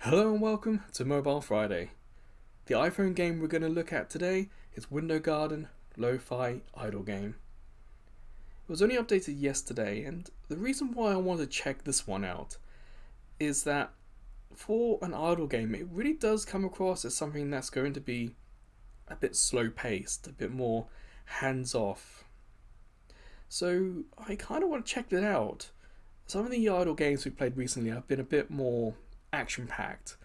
Hello and welcome to Mobile Friday. The iPhone game we're going to look at today is Window Garden Lo-Fi Idle Game. It was only updated yesterday, and the reason why I wanted to check this one out is that for an idle game it really does come across as something that's going to be a bit slow paced, a bit more hands off. So I kind of want to check that out. Some of the idle games we played recently have been a bit more action packed.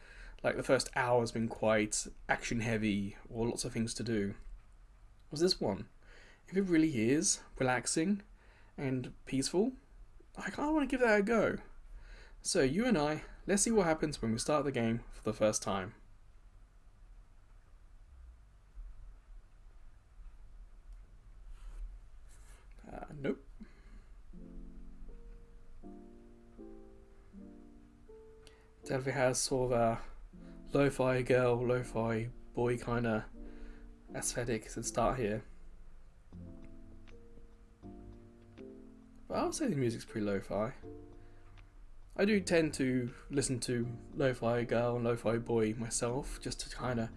Like the first hour has been quite action heavy or lots of things to do. Was this one? If it really is relaxing and peaceful, I kind of want to give that a go. So you and I, let's see what happens when we start the game for the first time. Nope. Definitely has sort of a lo-fi girl, lo-fi boy kind of aesthetic to start here. But I'll say the music's pretty lo-fi. I do tend to listen to lo-fi girl and lo-fi boy myself just to kind of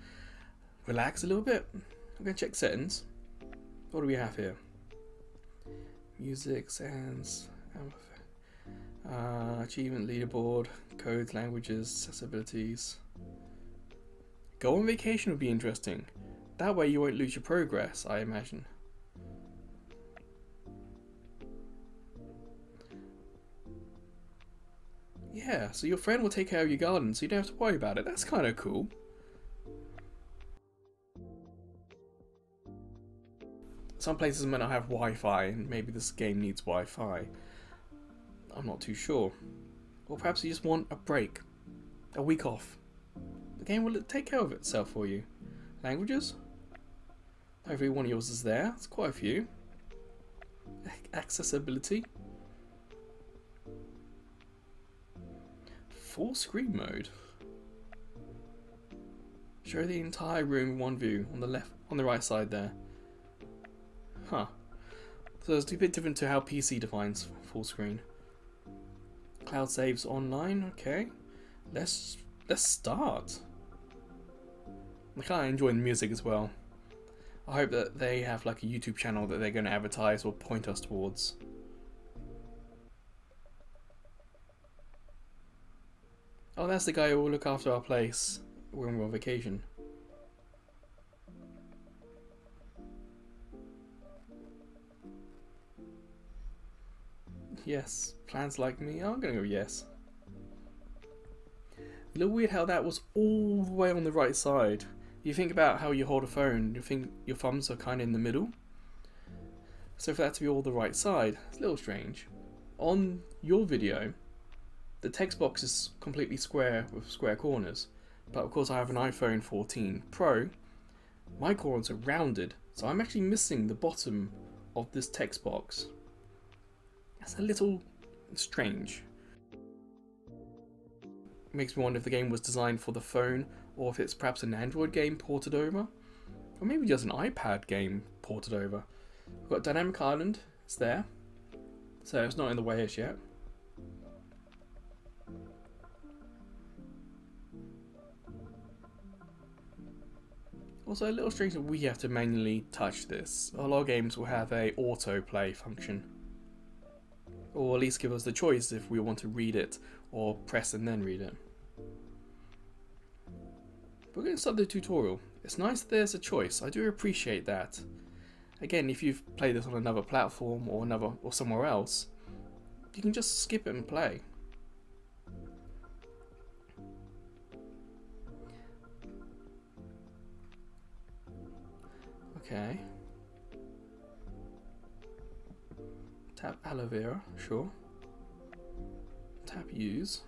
relax a little bit. I'm going to check settings. What do we have here? Music, sounds, achievement leaderboard, codes, languages, accessibilities. Go on vacation would be interesting. That way you won't lose your progress, I imagine. Yeah, so your friend will take care of your garden so you don't have to worry about it. That's kind of cool. Some places might not have Wi-Fi, and maybe this game needs Wi-Fi. I'm not too sure. Or perhaps you just want a break. A week off. The game will take care of itself for you. Languages? Every one of yours is there. It's quite a few. Accessibility. Full screen mode. Show the entire room in one view on the left, on the right side there. Huh. So it's a bit different to how PC defines full screen. Cloud saves online, okay. Let's start. I kind of enjoy the music as well. I hope that they have like a YouTube channel that they're going to advertise or point us towards. Oh, that's the guy who will look after our place when we're on vacation. Yes. Plans like me? I'm gonna go yes. A little weird how that was all the way on the right side. You think about how you hold a phone, you think your thumbs are kind of in the middle. So for that to be all the right side, it's a little strange. On your video, the text box is completely square with square corners. But of course I have an iPhone 14 Pro. My corners are rounded, so I'm actually missing the bottom of this text box. That's a little strange. Makes me wonder if the game was designed for the phone or if it's perhaps an Android game ported over, or maybe just an iPad game ported over. We've got Dynamic Island, it's there, so it's not in the way as yet. Also a little strange that we have to manually touch this. A lot of games will have a autoplay function. Or at least give us the choice if we want to read it or press and then read it. We're going to start the tutorial. It's nice that there's a choice. I do appreciate that. Again, if you've played this on another platform or somewhere else, you can just skip it and play. Okay. Tap aloe vera, sure. Tap use.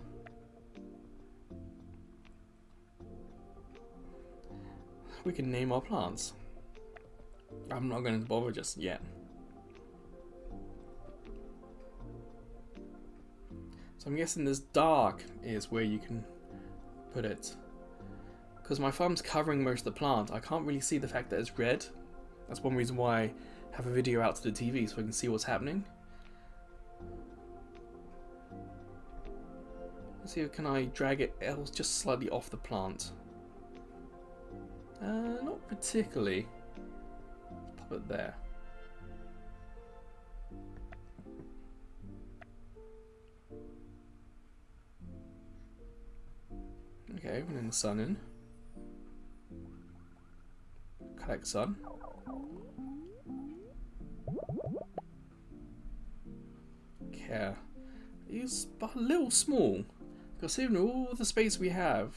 We can name our plants. I'm not going to bother just yet. So I'm guessing this dark is where you can put it. Because my thumb's covering most of the plant, I can't really see the fact that it's red. That's one reason why I have a video out to the TV so I can see what's happening. Let's see, can I drag it else just slightly off the plant? Not particularly. Pop it there. Okay, we're in the sun in. Collect sun. Okay. It's a little small. Considering all the space we have,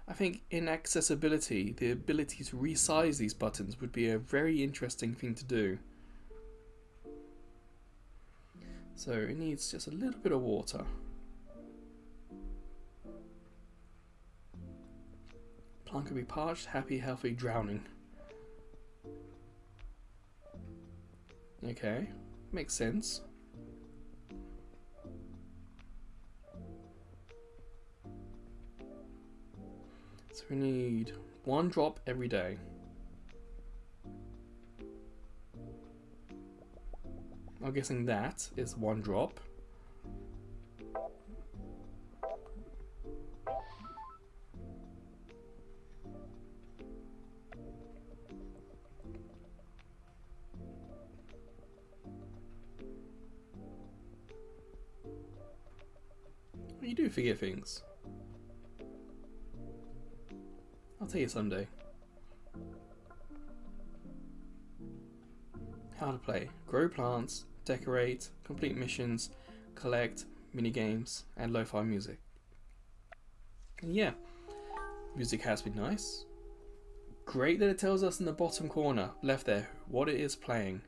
I think in accessibility, the ability to resize these buttons would be a very interesting thing to do. So it needs just a little bit of water. Plant could be parched, happy, healthy, drowning. Okay, makes sense. So we need 1 drop every day. I'm guessing that is 1 drop. You do forget things. I'll tell you someday. How to play. Grow plants, decorate, complete missions, collect, minigames, and lo-fi music. And yeah, music has been nice. Great that it tells us in the bottom corner, left there, what it is playing.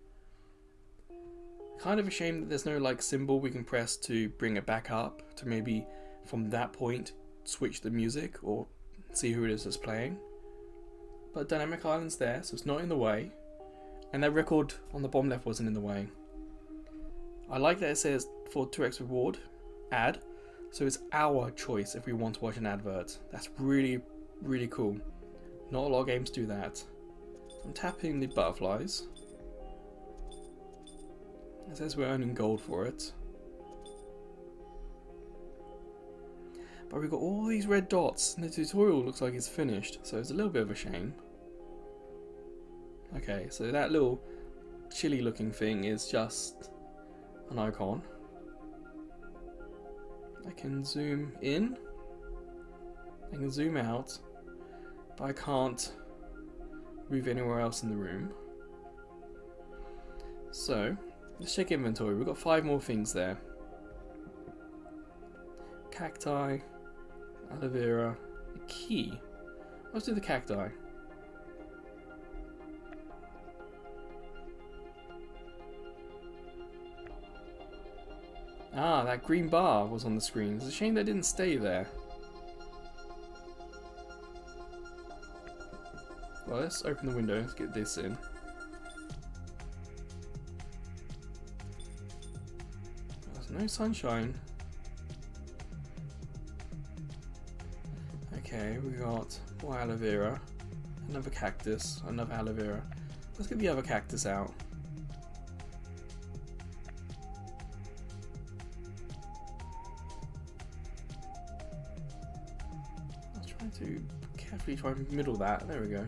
Kind of a shame that there's no like symbol we can press to bring it back up, to maybe from that point switch the music or see who it is that's playing. But Dynamic Island's there, so it's not in the way. And that record on the bottom left wasn't in the way. I like that it says for 2x reward, add. So it's our choice if we want to watch an advert. That's really, really cool. Not a lot of games do that. I'm tapping the butterflies. It says we're earning gold for it. But we've got all these red dots and the tutorial looks like it's finished, so it's a little bit of a shame. Okay, so that little chilly looking thing is just an icon. I can zoom in, I can zoom out, but I can't move anywhere else in the room. So, let's check inventory. We've got 5 more things there. Cacti, aloe vera, a key. Let's do the cacti. Ah, that green bar was on the screen. It's a shame that didn't stay there. Well, let's open the window. Let's get this in. There's no sunshine. Okay, we got more aloe vera, another cactus, another aloe vera. Let's get the other cactus out. I was trying to carefully try and middle that. There we go.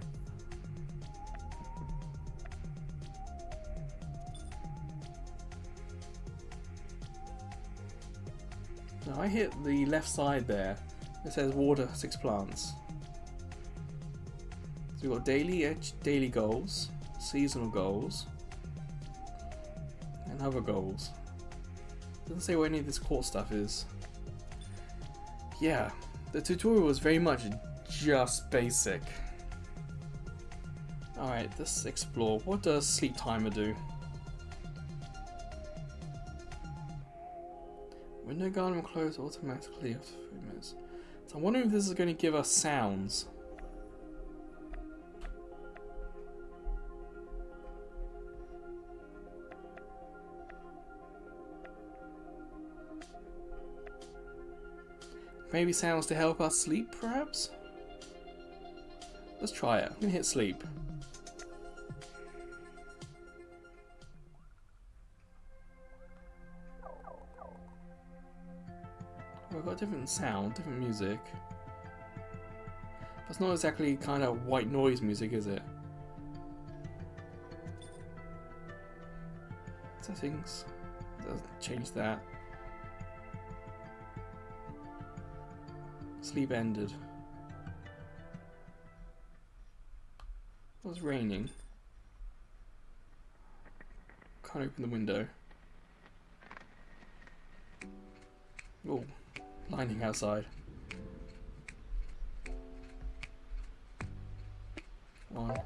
Now I hit the left side there. It says water 6 plants. So we've got daily goals, seasonal goals, and other goals. Doesn't say what any of this court stuff is. Yeah, the tutorial was very much just basic. Alright, let's explore. What does sleep timer do? Window garden will close automatically after 3 minutes. So I'm wondering if this is going to give us sounds. Maybe sounds to help us sleep, perhaps? Let's try it. I'm going to hit sleep. Woke got a different sound, different music. But it's not exactly kind of white noise music, is it? Settings. Doesn't change that. Sleep ended. It was raining. Can't open the window. Oh, lightning outside. 1,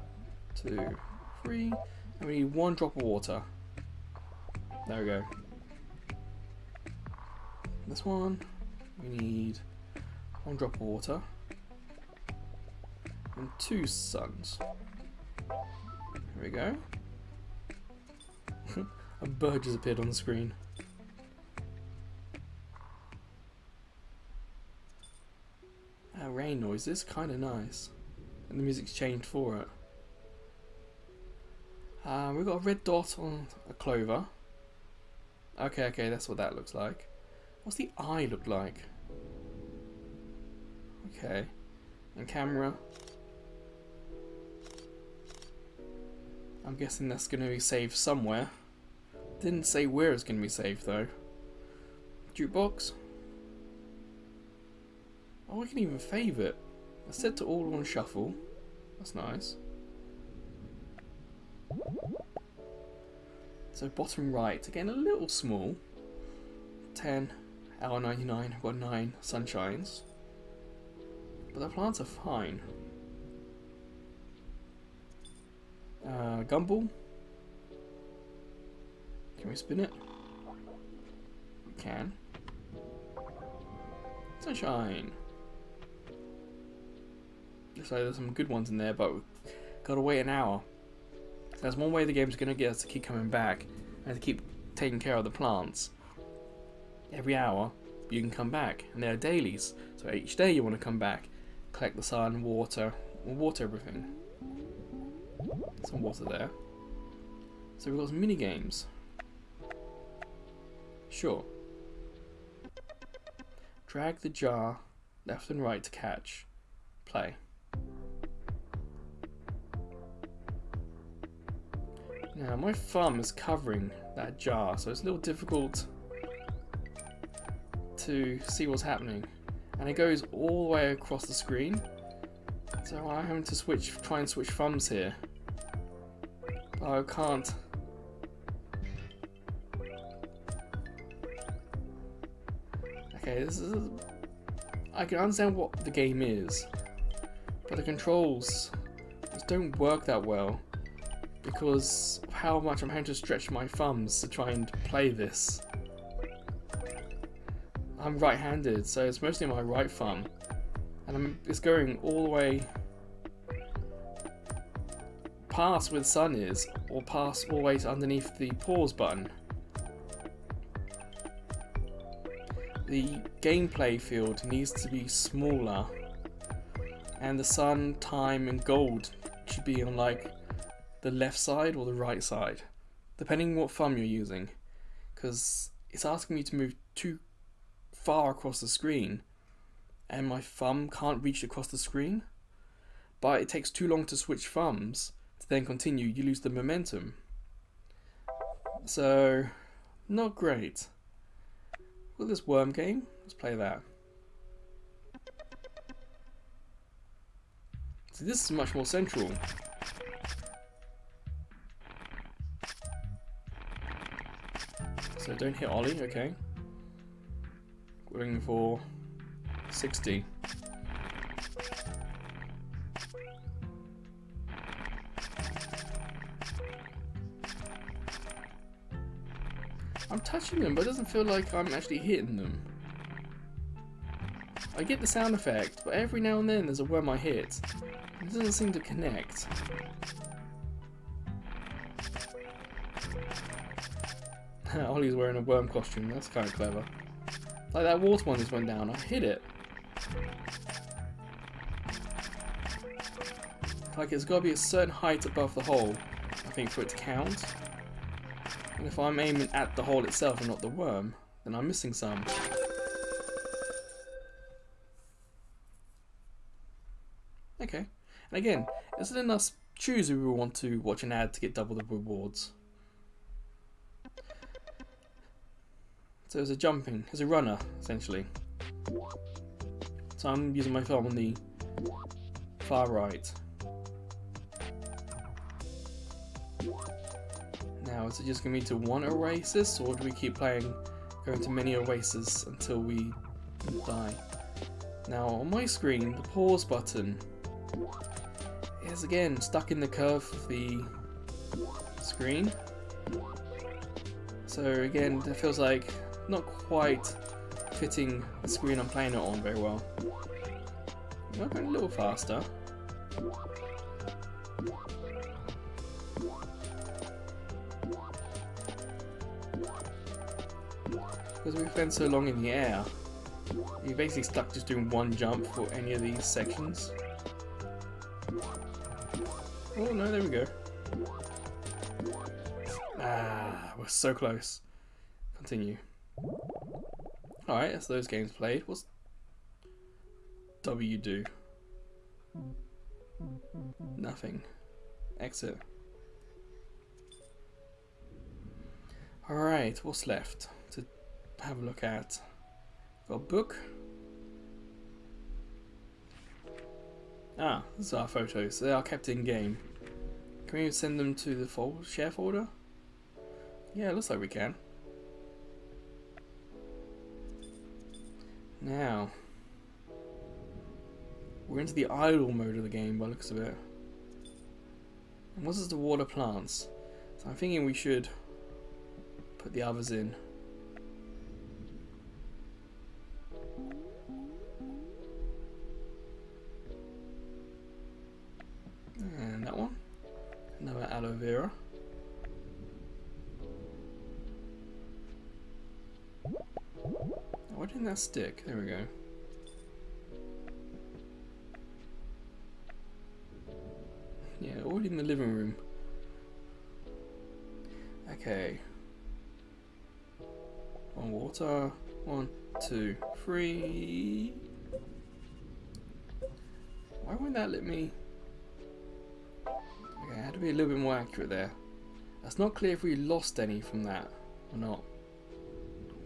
2, 3, and we need 1 drop of water. There we go. This one, we need 1 drop of water and 2 suns. There we go. A bird just appeared on the screen. That rain noise is kind of nice, and the music's changed for it. We've got a red dot on a clover. Okay, that's what that looks like. What's the eye look like? Okay, and camera. I'm guessing that's going to be saved somewhere. Didn't say where it's going to be saved though. Jukebox. Oh, we can even fave it. It's set to all on shuffle. That's nice. So bottom right, again a little small. 10, hour 99, got 9 sunshines. But the plants are fine. Gumball. Can we spin it? We can. Sunshine. Looks like there's some good ones in there, but we've got to wait an hour. That's one way the game's going to get us to keep coming back and to keep taking care of the plants. Every hour you can come back, and there are dailies, so each day you want to come back, collect the sun, water everything. Some water there. So we've got some mini games. Sure. Drag the jar left and right to catch. Play. Now my thumb is covering that jar, so it's a little difficult to see what's happening, and it goes all the way across the screen, so I'm having to try and switch thumbs here, but I can't. Okay, I can understand what the game is, but the controls just don't work that well because of how much I'm having to stretch my thumbs to try and play this. I'm right-handed, so it's mostly my right thumb, and it's going all the way past where the sun is, or past all the way to underneath the pause button. The gameplay field needs to be smaller, and the sun, time, and gold should be on like the left side or the right side, depending on what thumb you're using, because it's asking me to move too far across the screen and my thumb can't reach across the screen, but it takes too long to switch thumbs to then continue. You lose the momentum, so not great. Well, this worm game, let's play that. So this is much more central. So don't hit Ollie, okay. We're looking for 60. I'm touching them, but it doesn't feel like I'm actually hitting them. I get the sound effect, but every now and then there's a worm I hit. It doesn't seem to connect. Ollie's wearing a worm costume, that's kind of clever. Like that water one just went down, I hit it. Like it's got to be a certain height above the hole, I think, for it to count. And if I'm aiming at the hole itself and not the worm, then I'm missing some. Okay. And again, it's letting us choose if we want to watch an ad to get double the rewards. So there's a runner, essentially. So I'm using my thumb on the far right. Now, is it just going to be to one oasis, or do we keep playing, going to many oases until we die? Now, on my screen, the pause button is again stuck in the curve of the screen. So again, it feels like not quite fitting the screen I'm playing it on very well. I'm going a little faster. Because we've been so long in the air, you're basically stuck just doing one jump for any of these sections. Oh no, there we go. Ah, we're so close. Continue. Alright, that's those games played. What's W do? Nothing. Exit. Alright, what's left to have a look at? Got a book. Ah, these are our photos. They are kept in game. Can we send them to the share folder? Yeah, it looks like we can. Now, we're into the idle mode of the game by the looks of it. And what is the water plants? So I'm thinking we should put the others in. And that one. Another aloe vera. Why didn't that stick? There we go. Yeah, already in the living room. Okay. One water. 1, 2, 3. Why won't that let me? Okay, I had to be a little bit more accurate there. That's not clear if we lost any from that or not.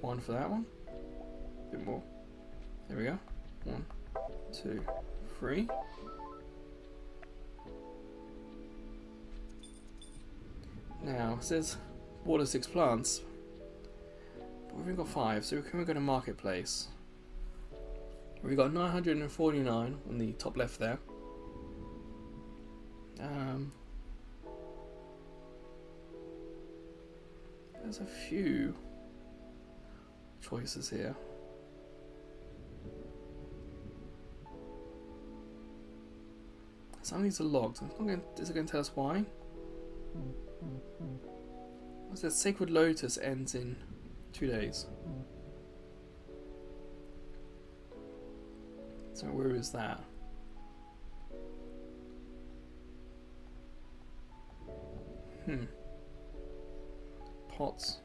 1 for that one. A bit more. There we go. 1, 2, 3. Now it says water 6 plants, but we've only got 5, so can we go to marketplace? We've got 949 on the top left there. There's a few choices here. Some of these are logged. Is it going to tell us why? What's that? Sacred Lotus ends in 2 days. So where is that? Pots.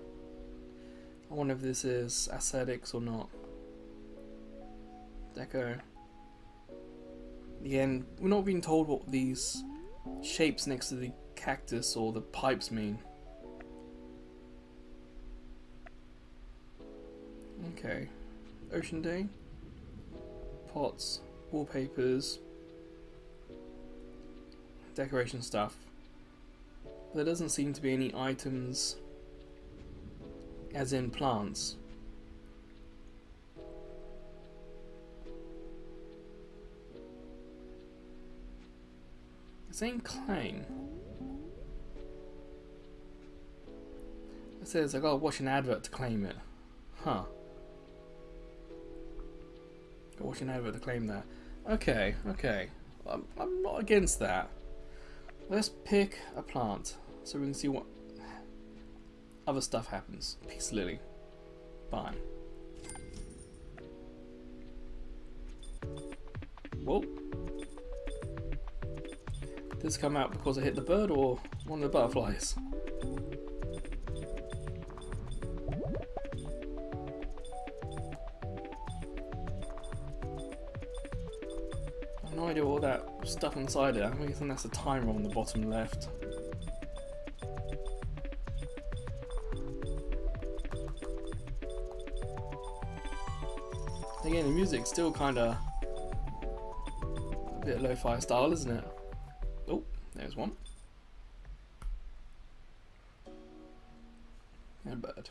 I wonder if this is aesthetics or not. Deco. Again, we're not being told what these shapes next to the cactus or the pipes mean. Okay. Ocean Day. Pots. Wallpapers. Decoration stuff. There doesn't seem to be any items as in plants. It's saying claim. It says I gotta watch an advert to claim it. Huh. Gotta watch an advert to claim that. Okay, okay. I'm not against that. Let's pick a plant so we can see what other stuff happens. Peace lily. Fine. Whoa. Did this come out because I hit the bird or one of the butterflies? have no idea what that stuff inside it. I'm guessing that's a timer on the bottom left. Again, the music's still kind of a bit lo-fi style, isn't it? Oh, there's one. And a bird.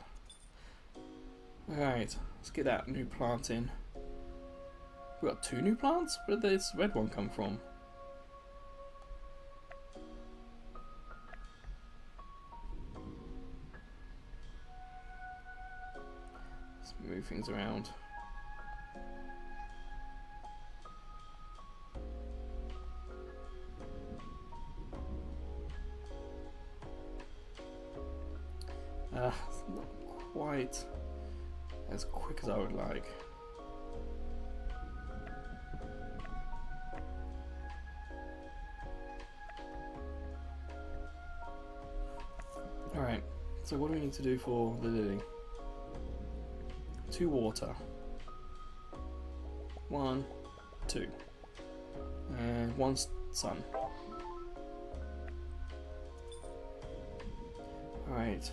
Alright, let's get that new plant in. We got 2 new plants? Where did this red one come from? Let's move things around. It's not quite as quick as I would like. Alright, so what do we need to do for the lily? 2 water. 1, 2. And 1 sun. Alright.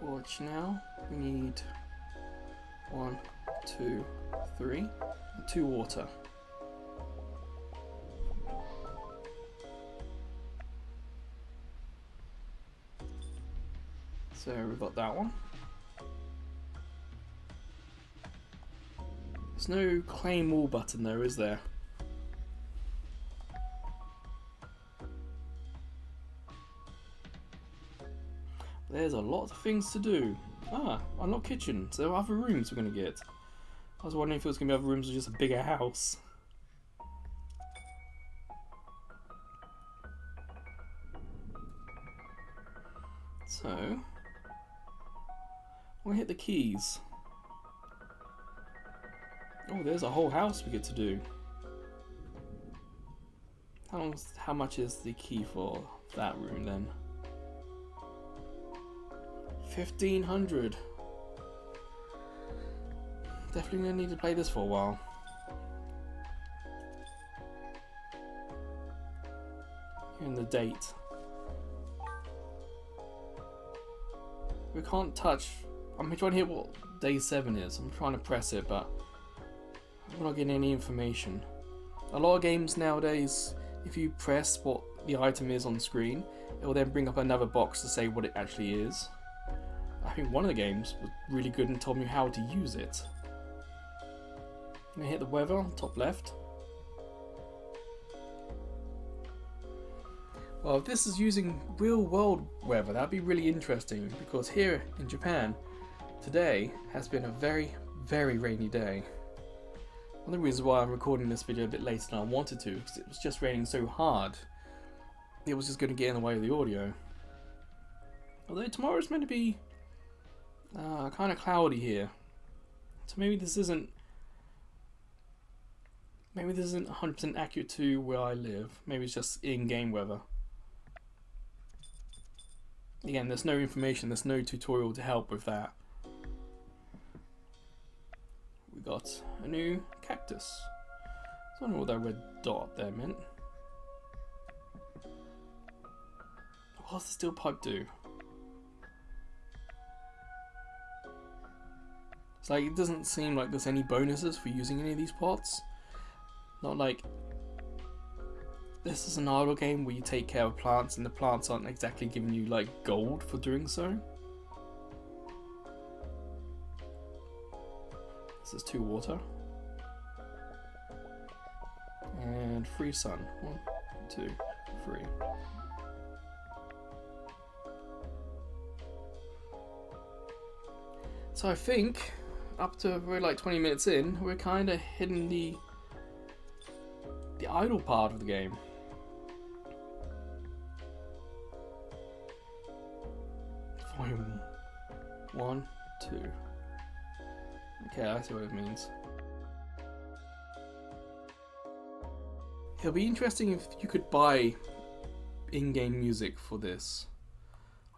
Watch now. We need 1, 2, 3, and 2 water. So we've got that one. There's no claim all button though, is there? There's a lot of things to do. Ah, unlock kitchen. So there are other rooms we're going to get. I was wondering if it was going to be other rooms or just a bigger house. So, I'm going to hit the keys. Oh, there's a whole house we get to do. How much is the key for that room then? 1500. Definitely gonna need to play this for a while. And the date. We can't touch. I'm trying to hit what day 7 is. I'm trying to press it, but we're not getting any information. A lot of games nowadays, if you press what the item is on screen, it will then bring up another box to say what it actually is. I think one of the games was really good and told me how to use it. I'm gonna hit the weather on top left. Well, if this is using real world weather, that'd be really interesting, because here in Japan, today has been a very, very rainy day. One of the reasons why I'm recording this video a bit later than I wanted to, because it was just raining so hard, it was just going to get in the way of the audio. Although tomorrow's meant to be kind of cloudy here, so maybe this isn't 100% accurate to where I live. Maybe it's just in-game weather. Again, there's no information, there's no tutorial to help with that. We got a new cactus. I don't know what that red dot up there meant. What does the steel pipe do? It's like, it doesn't seem like there's any bonuses for using any of these pots. Not like this is an idle game where you take care of plants and the plants aren't exactly giving you like gold for doing so. This is 2 water. And 3 sun. 1, 2, 3. So I think up to we're like 20 minutes in, we're kind of hitting the idle part of the game. Volume 1, 2. Okay, I see what it means. It'll be interesting if you could buy in-game music for this.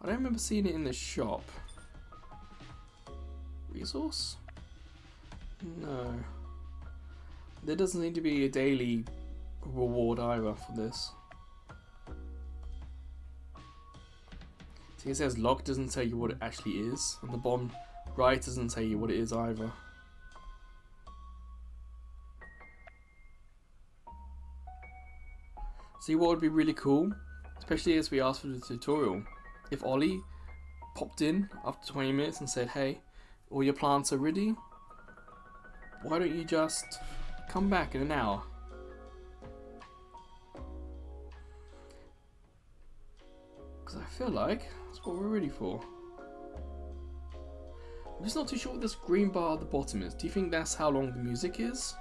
I don't remember seeing it in the shop. Resource? No. There doesn't need to be a daily reward either for this. See, it says lock, doesn't tell you what it actually is, and the bottom right doesn't tell you what it is either. See what would be really cool, especially as we asked for the tutorial, if Ollie popped in after 20 minutes and said, hey, all your plants are ready, why don't you just come back in an hour? Because I feel like that's what we're ready for. I'm just not too sure what this green bar at the bottom is. Do you think that's how long the music is?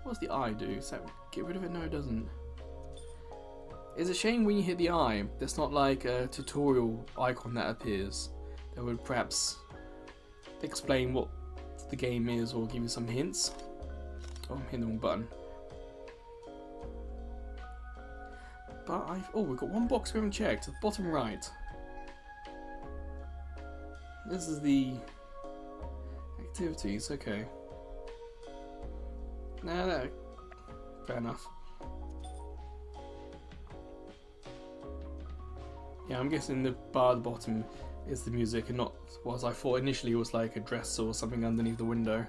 What does the eye do? Does that get rid of it? No, it doesn't. It's a shame when you hit the eye, there's not like a tutorial icon that appears that would perhaps explain what the game is or give you some hints. Oh, I'm hitting the wrong button. But we've got one box we haven't checked, the bottom right. This is the activities, okay. Nah, no, fair enough. Yeah, I'm guessing the bar at the bottom is the music and not what I thought initially was like a dress or something underneath the window.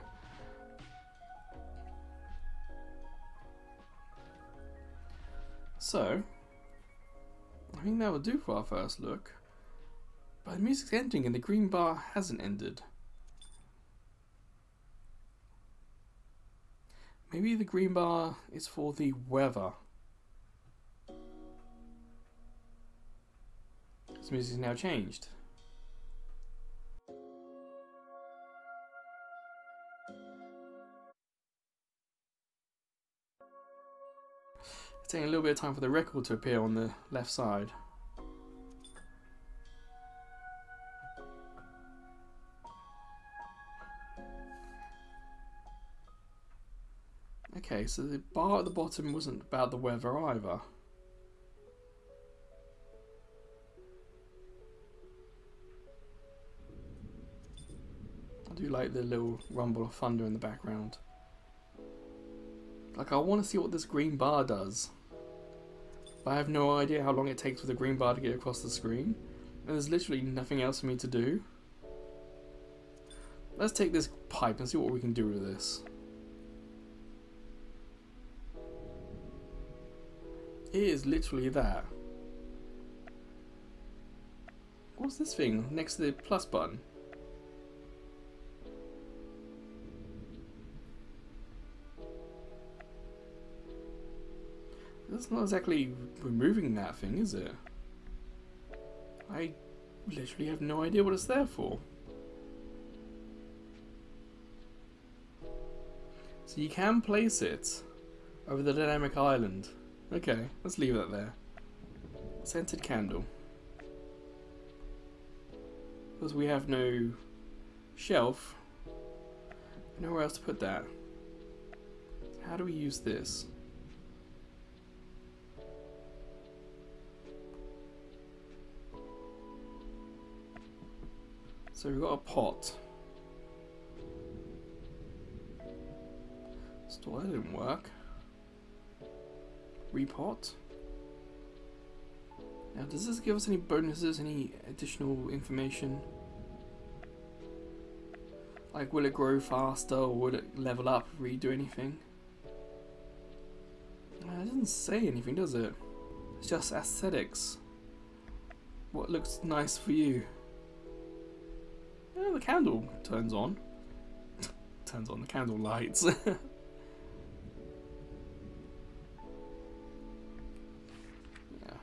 So, I think that will do for our first look. But the music's ending and the green bar hasn't ended. Maybe the green bar is for the weather. This music is now changed. It's taking a little bit of time for the record to appear on the left side. Okay, so the bar at the bottom wasn't about the weather either. I do like the little rumble of thunder in the background. Like, I want to see what this green bar does. But I have no idea how long it takes for the green bar to get across the screen. And there's literally nothing else for me to do. Let's take this pipe and see what we can do with this. It is literally that. What's this thing next to the plus button? That's not exactly removing that thing, is it? I literally have no idea what it's there for. So you can place it over the dynamic island. Okay, let's leave that there. Scented candle. Because we have no shelf, nowhere else to put that. How do we use this? So we've got a pot. Store, that didn't work. Repot. Now, does this give us any bonuses, any additional information? Like, will it grow faster or will it level up if we do anything? It doesn't say anything, does it? It's just aesthetics. What looks nice for you? Oh, the candle turns on. Turns on, the candle lights. Yeah,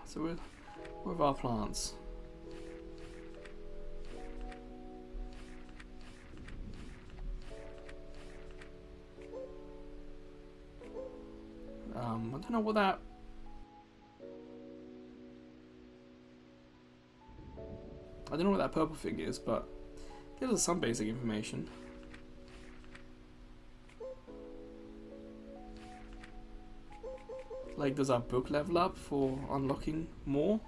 so with our plants. I don't know what that... I don't know what that purple thing is, but it gives us some basic information. Like, does our book level up for unlocking more?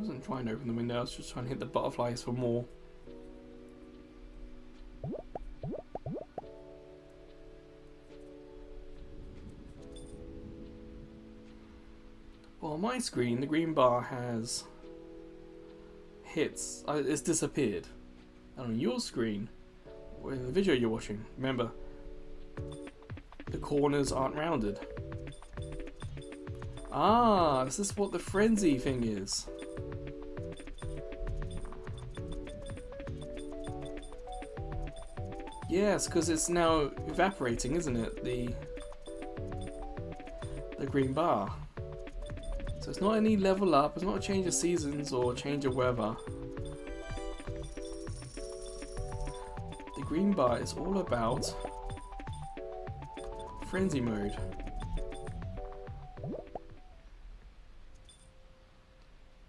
wasn't trying to open the window, I was just trying to hit the butterflies for more. Well, on my screen, the green bar has hits, it's disappeared. And on your screen, or in the video you're watching, remember, the corners aren't rounded. Ah, this is what the frenzy thing is. Yes, because it's now evaporating, isn't it? The green bar. So it's not any level up, it's not a change of seasons or change of weather. The green bar is all about frenzy mode.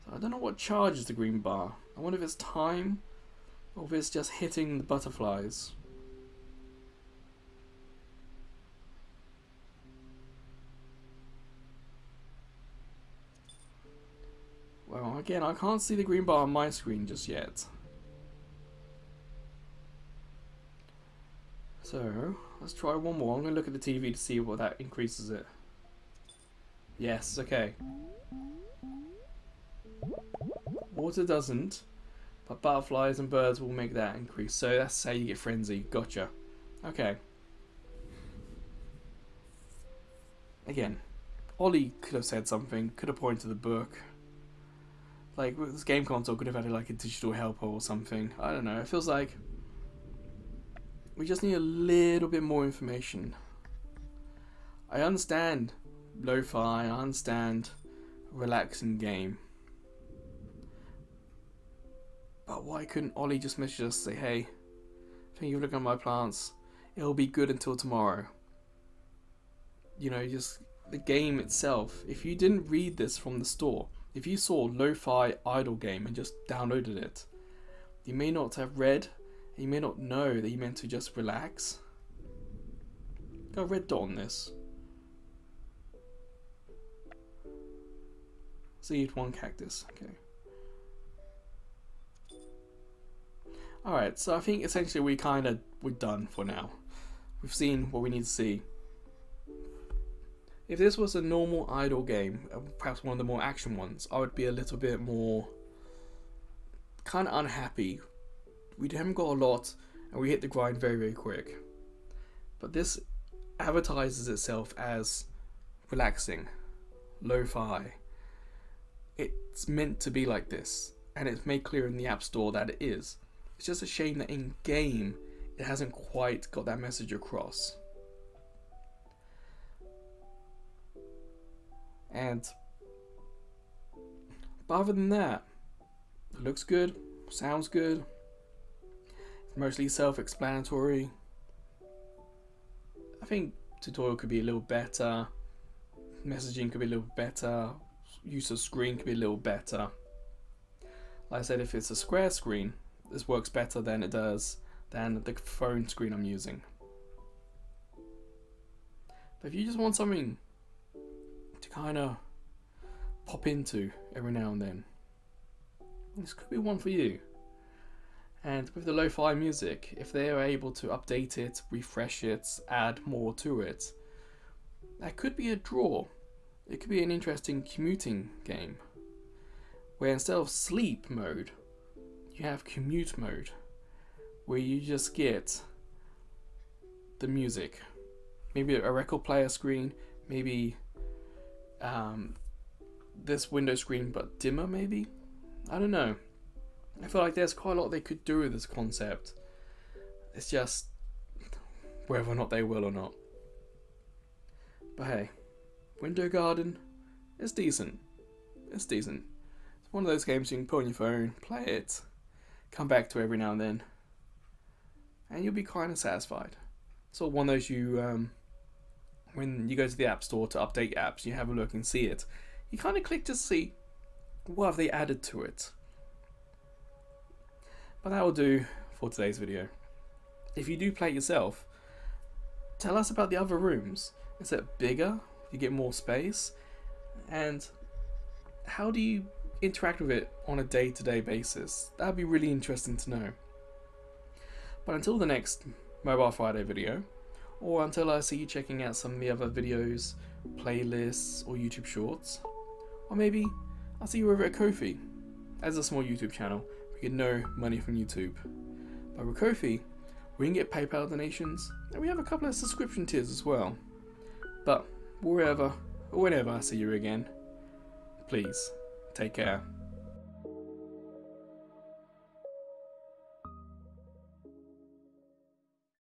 So I don't know what charges the green bar. I wonder if it's time or if it's just hitting the butterflies. Well, again, I can't see the green bar on my screen just yet. So, let's try one more. I'm going to look at the TV to see what that increases it. Yes, okay. Water doesn't, but butterflies and birds will make that increase. So that's how you get frenzy. Gotcha. Okay. Again, Ollie could have said something, could have pointed to the book. Like, this game console could have had like a digital helper or something. I don't know. It feels like we just need a little bit more information. I understand lo-fi, I understand relaxing game. But why couldn't Ollie just message us, say, hey, thank you for looking at my plants. It'll be good until tomorrow. You know, just the game itself. If you didn't read this from the store, if you saw lo-fi idle game and just downloaded it, you may not have read, and you may not know that you meant to just relax. Got a red dot on this. Seed 1 cactus, okay. Alright, so I think essentially we're done for now. We've seen what we need to see. If this was a normal idle game, perhaps one of the more action ones, I would be a little bit more kind of unhappy. We haven't got a lot and we hit the grind very, very quick. But this advertises itself as relaxing, lo-fi. It's meant to be like this, and it's made clear in the App Store that it is. It's just a shame that in game it hasn't quite got that message across. But other than that, it looks good, sounds good, it's mostly self-explanatory. I think tutorial could be a little better, messaging could be a little better, use of screen could be a little better. Like I said, if it's a square screen, this works better than it does than the phone screen I'm using. But if you just want something to kind of pop into every now and then, this could be one for you. And with the lo-fi music, if they are able to update it, refresh it, add more to it, that could be a draw. It could be an interesting commuting game where instead of sleep mode, you have commute mode, where you just get the music. Maybe a record player screen, maybe this window screen but dimmer maybe? I don't know. I feel like there's quite a lot they could do with this concept. It's just whether or not they will or not. But hey, Window Garden, it's decent. It's decent. It's one of those games you can put on your phone, play it, come back to every now and then, and you'll be kind of satisfied. It's sort of one of those you, when you go to the App Store to update apps, you have a look and see it. You kind of click to see what have they added to it. But that will do for today's video. If you do play it yourself, tell us about the other rooms. Is it bigger? Do you get more space? And how do you interact with it on a day-to-day basis. That would be really interesting to know. But until the next Mobile Friday video, or until I see you checking out some of the other videos, playlists, or YouTube shorts, or maybe I'll see you over at Ko-fi. As a small YouTube channel, we get no money from YouTube. But with Ko-fi, we can get PayPal donations, and we have a couple of subscription tiers as well. But wherever or whenever I see you again, please take care.